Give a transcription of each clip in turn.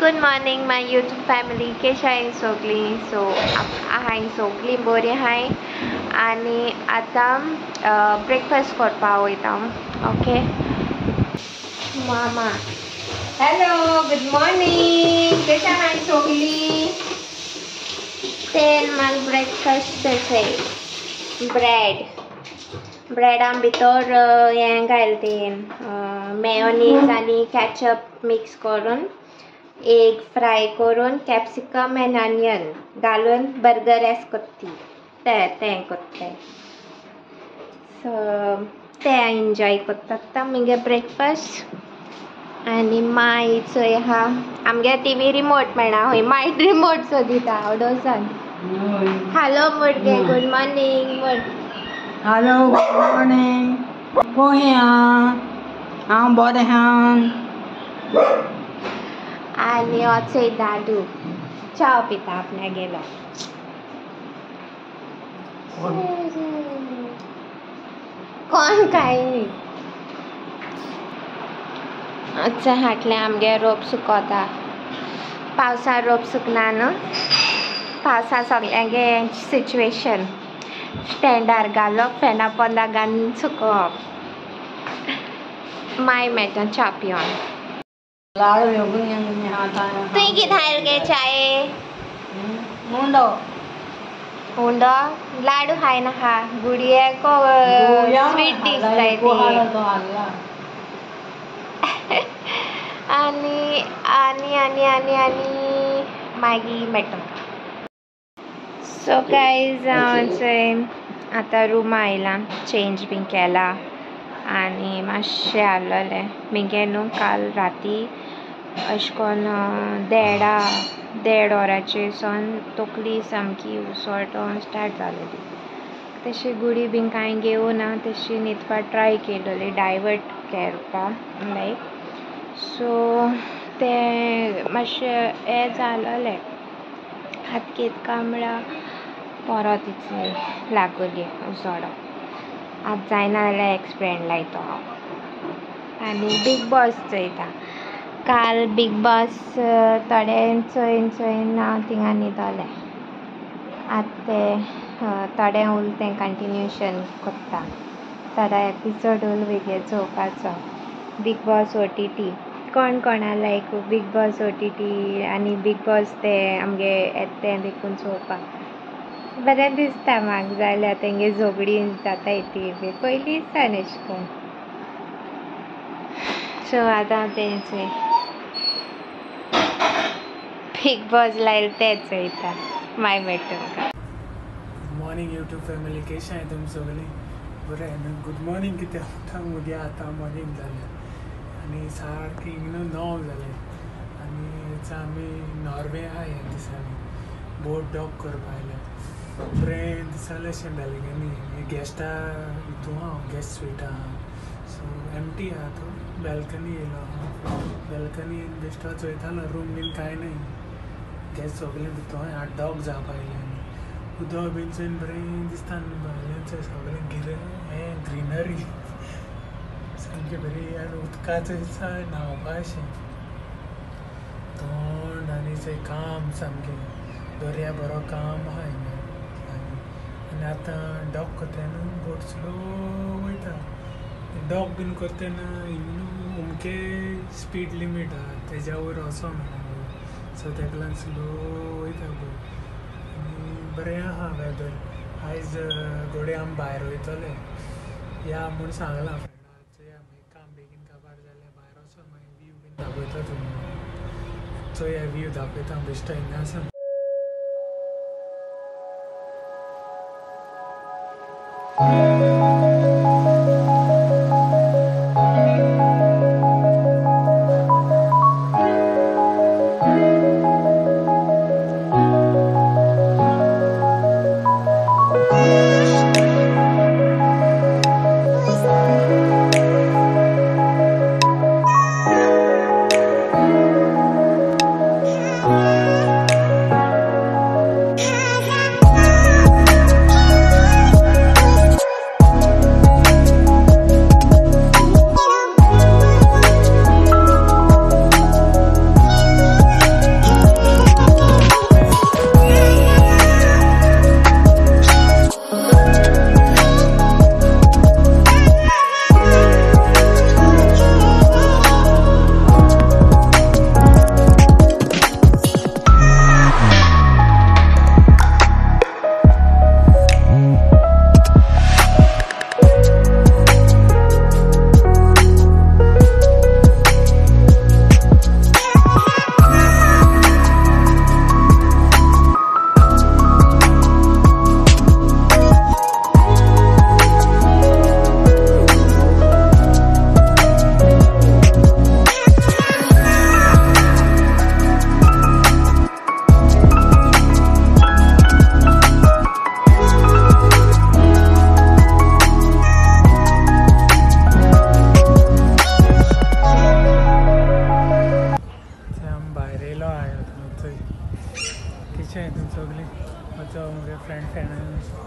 Good morning my YouTube family. कशा आहे सगळी? सो हाय सगळी बरी हाय आणि आता ब्रेकफास्ट करपाक वयता. ओके मामा हॅलो गुड मॉर्निंग. कशा हाय सगळी? तेल माल ब्रेकफास्ट आहे ब्रेडा भितर हें घालतें मेयोनीज आणि केचप मिक्स करून एग फ्राय करून कॅप्सिकम एंड ऑनियन घालून बर्गर एस करती तें करता. सो तें एन्जॉय करता मुगे ब्रेकफास्ट. आनी माय चोय हा आमगे टीव्ही रिमोट मेळना हय माय रिमोट सो दिता अडोसान. हॅलो मुडगे good morning. Hello good morning. कोही हांव बरें आहा. आणि चोय दादू च्या पिता आपल्या गेलो. कोण काय न्ही अच्छा हाटले आमगे रोप सुकोता. पावसा रोप सुकना न्हू. पावसा सगळ्यांगे सिच्युएशन स्टँडार घालप फेना पोंदा घालून सुकोवप. माय मेळटा च्या पिवन. तुवें कितें हाडलें गे चाये? हुंडो लाडू खाय नाका गुडयेको स्वीट दिसताय ती. आनी आनी आनी आनी आनी मागीर मेळटा. सो गायज हांव आतां रुमा आयलां चेंज बीन केला आनी मातशें आहलोलें मिगे न्हू काल राती अशें करून देड वरांचेर सावन तकली सामकी उसळटोन स्टार्ट जालेली. तशी गुडी बीन कांय घेवना तशी न्हिदपा ट्राय केलोली डायवर्ट करपाक लायक. सो तें मातशें हें जालोलें हातकेत कामळा परत इतली लागोली उसळो. आतां जायना जाल्यार एक्सपेरिमेंट लायतो हांव. आनी बीग बॉस चोयता. काल बीग बॉस थोडे चोयन हांव थिंगां न्हिदोलें. आतां तें थोडें उरलें तें कंटिन्युएशन कोत्ता. थोडो एपिसोड उरला वेगळे चोवपाचो. बीग बॉस OTT कोण कोणा लायक बीग बॉस OTT आनी बीग बॉस तें आमगे येता तें देखून चोवपाक बरें दिसता म्हाका. जाल्यार तेंगे झगडी जाताय ती बी पयलीं दिसान एशें कोन्न. सो आतां तें बिग बॉस लायला तें चोयता. माय मेळटा तुमकां. Good morning YouTube family. कशें आहाय तुमी सगळीं? बरें न्हू. गुड मॉर्निंग कितें म्हणटा मुगे आतां मॉर्निंग जालें आनी सारकी 9 जालें आनी आमी नॉर्वे आहाय ह्या दिसांनी बोट डॉग करपा आयल्या. बरें दिसालें अशें जालें गे न्ही. गॅस्टा हितू हांव गॅस्ट स्वीटा सो एमटी आहा तो बॅल्कनी येयलो हांव. बॅल्कनीन बेश्टो चोयतालो रूम बीन कांय नाय. गॅस्ट सगळें भितर आहा डॉग जावपा आयले आनी उदक बीन चोयन बरें दिसता न्हू भायल्यान सगळें हें ग्रिनरी सामकें बरी आनी उदकाचो दिसता न्हांवपा अशें थंड आनी थंय काम सामकें दर्या बरो काम आहा हिंगा. आनी आतां डॉग कोत्ताय न्हू बोट स्लो वयता. डॉग बीन कोत्ताय न्हू उमके स्पीड लिमीट आहा तेज्या वयर वोसो मेळना सो तेका लागून स्लो वयता बोट. आनी बरें आहा वेदर. आयज घोडये आमी भायर वयतले या म्हूण सांगलां फ्रेंडा. चोया मागीर काम बेगीन काबार जाल्यार भायर वचोन मागीर व्यू बीन दाखयता तुमकां. चोया व्यू दाखयता बेश्टो हिंगा आसा.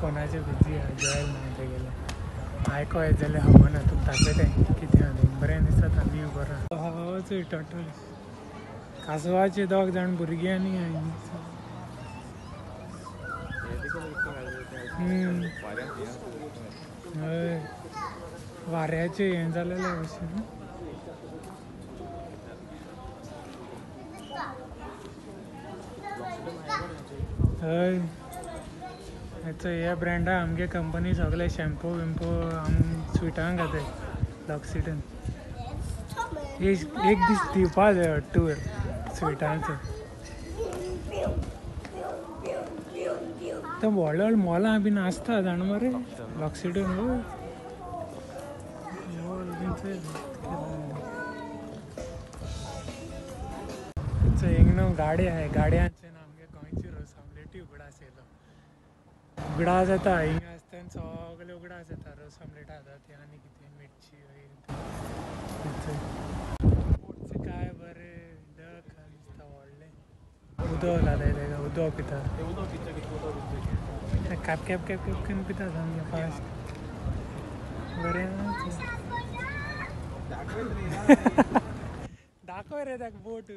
फोनाचे बिजी जॉयल नाही ते गेले आयको येत जाल्यार खबर ना तुका दाखयतां कितें आहा तें बरें दिसता आमी बरो होच टोटल कासवाचे 2 जाण भुरगीं आनी हय वाऱ्याचे हें जालेलें अशें हय ह्या ब्रँडा आमगे कंपनी सगळे शॅम्पू विम्पू आम स्विटांक घाताय लॉक्सिडन एक दीस दिवपा जाय टूर स्विटांचो तर व्हडले व्हडले मॉलां बीन आसता जाण मरे लॉक्सिडन हिंग न्हू गाडी आहाय गाडयांचे आमगे गोंयची रोस ऑमलेटी उगडास येयलो उगडा जाता हिंग आसतना सगळे उगडा जाता रोस ऑमलेट जाता ते आनी कितें मिरची काय बरें दिसता व्हडलें उदक घालाय तेका उदक पिता कॅप कॅप कॅप कॅप करून पिता सामकें फास्ट बरें दाखय रे ताका बोट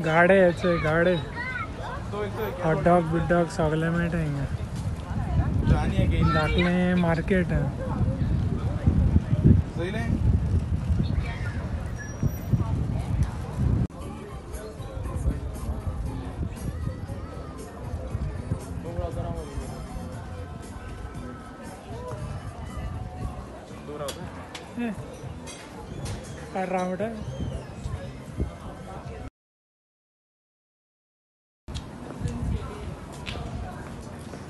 गाडे याचे गाडे हॉटडॉग बिडॉग सगळे मेळटा हिंगा धाकलें मार्केट रावड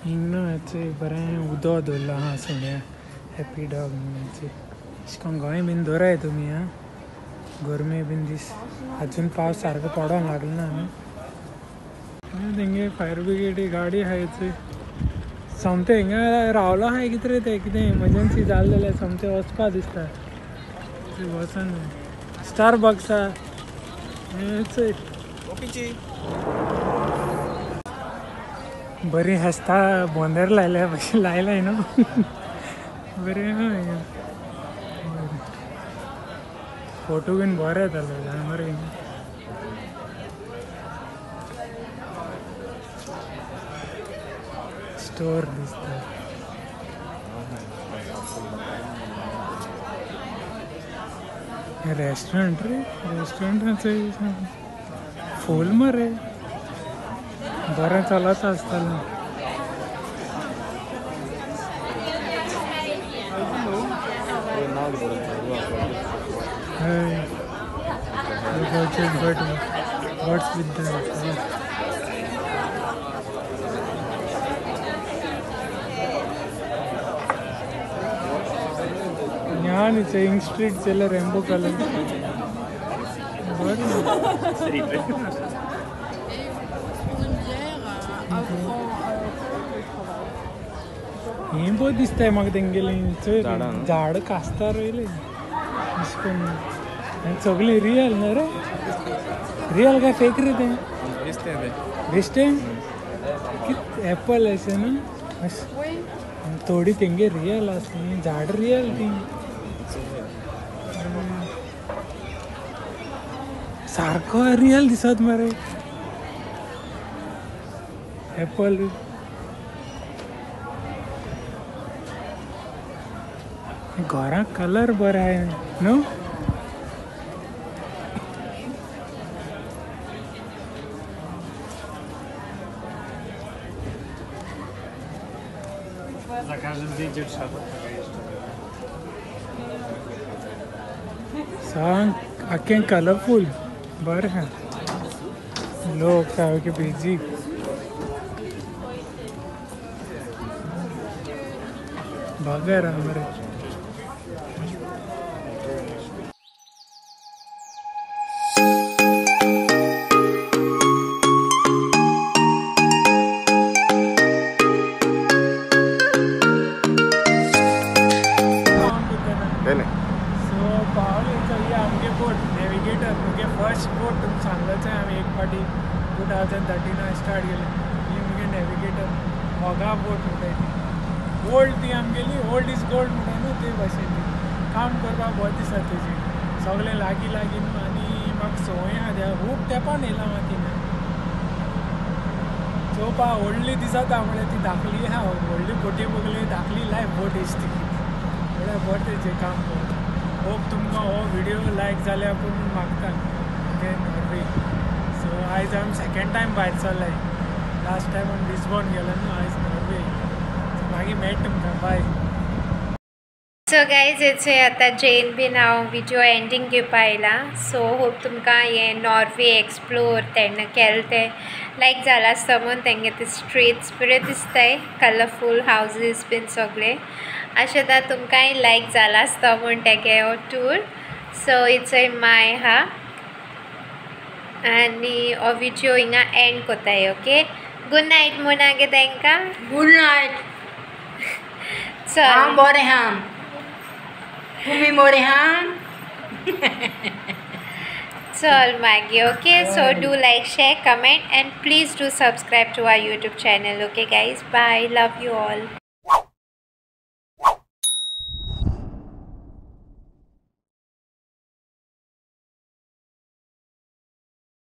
हिंगा हेचे बरें उदक दवरलां आहा सुण्या हॅपी डॉग म्हणचे अशें करून गोंय बीन दवराय तुमी आं गरमे बीन दीस अजून पावस सारको पडोंक लागलो ना न्हू तेंगे फायर ब्रिगेडी गाडी आहा हेची सोमते हिंगा रावलो आहाय कितें रे तें कितें इमर्जन्सी जालें जाल्यार सोमतें वचपा दिसता वचून स्टार बक्सा बरी हसता बोंदेर लायल्या भशेन लायलाय न्हू बरें हय फोटो बीन बरे येताले जाण मरे स्टोर दिसता रेस्टॉरंट रे रेस्टॉरंटाचें फूल मरे बरें चलत आसतलें हय बट वॉट्स विथ द यहाँ नीचे इंग स्ट्रीट चले रेम्बो कलर हें बहुत दिसताय म्हाका तेंगेली झाड कास्ता रोयले अशें करून सगळीं रियल न्हू रे रियल काय फेक रे तें बेश्टें कित एप्पल अशें न्हू थोडी तेंगे रियल आसली झाड रियल ती सारको रियल दिसत मरे एप्पल घराक कलर बरो आहे न्हू सांग आख्खें कलरफूल बरें हा लोक सारके बिजी बघा रा मरे सो पावले चलया आमगे बोट नेविगेटर मुगे फर्स्ट बोट तुमकां सांगलोच आमी एक फावटी 2013 स्टार्ट केलें ही मुगे नेविगेटर मोगा बोट म्हणटाय ती ओल्ड ती आमगेली ओल्ड इज गोल्ड म्हणटा न्हू ते भाशेन ती काम करपाक बरें दिसता तेजी सगळें लागीं लागीं न्हू आनी म्हाका संवय आहा त्या खूब तेंपान येयलां म्हाका थिंगां चोवपा व्हडली दिसता म्हळ्यार ती धाकली आहा व्हडली बोटी बगले धाकली लायफ बोट इश्ट ती म्हळ्यार बरें तेजें काम करता होप तुमकां हो व्हिडियो लायक जाल्या पूण मागता अगेन नॉर्वे सो आयज आमी सेकेंड टायम भायर सरले लास्ट टायम आमी लिस्बॉन गेलो न्हू आयज नॉर्वे मागीर मेळटा तुमकां बाय सो गायज हेचे आतां जेन बीन हांव विडियो एंडींग घेवपा आयला सो होप तुमकां हें नॉर्वे एक्सप्लोर तेन्ना केलें तें लायक जालां आसता म्हूण तेंगे ते स्ट्रीट्स बरे दिसताय कलरफूल हावजीस बीन सगळे अशें तुमकांय लायक जालां आसता म्हूण तेगे हो टूर सो इट्स माय हा आनी हो विडियो हिंगा एंड कोताय ओके गुड नायट म्हूण आगे तांकां गुड नायट चल हांव बरें आहा तुमी बरें आहा चल मागी okay so do like share comment and please do subscribe to our YouTube channel. Okay guys, bye, love you all.